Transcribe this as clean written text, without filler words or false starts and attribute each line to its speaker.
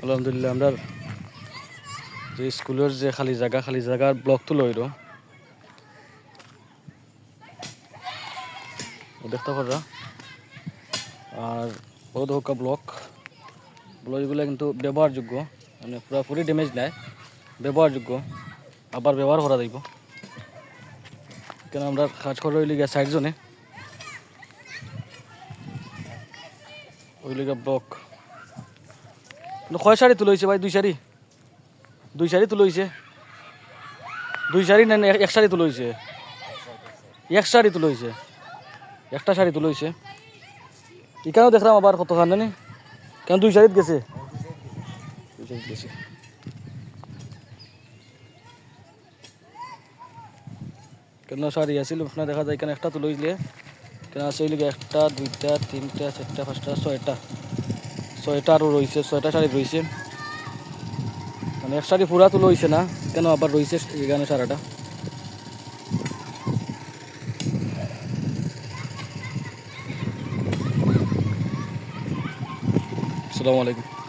Speaker 1: আলহামদুলিল্লাহ আমরা যে স্কুলের যে খালি জায়গার ব্লক তুলো হইল দেখতে পারা আর বড় ধোকা ব্লকগুলো কিন্তু ব্যবহারযোগ্য মানে পুরোপুরি ড্যামেজ নাই ব্যবহারযোগ্য আবার ব্যবহার করা যাইব কেন আমরা কাজ করে ওই লিগে 60 জনে ওই লিগে ব্লক কয় সারি তুলে হয়েছে ভাই দুই সারি তুলে হয়েছে দুই সারি না এক সারি তুলে হয়েছে এক সারি তুলে হয়েছে একটা শাড়ি তুলে হয়েছে এখানেও দেখলাম আবার কত খান জানি কেন দুই সারিত গেছে কেন শাড়ি আসছিল আপনার দেখা যায় এখানে একটা তুলে হইলে কেন আছে ওইলিগে একটা দুইটা তিনটা চারটা পাঁচটা ছয়টা আরও রয়েছে 6টা শাড়ি রয়েছে মানে এক শাড়ি পুরা তুলে হয়েছে না কেন আবার রয়েছে এখানে সারাটা আসসালামু আলাইকুম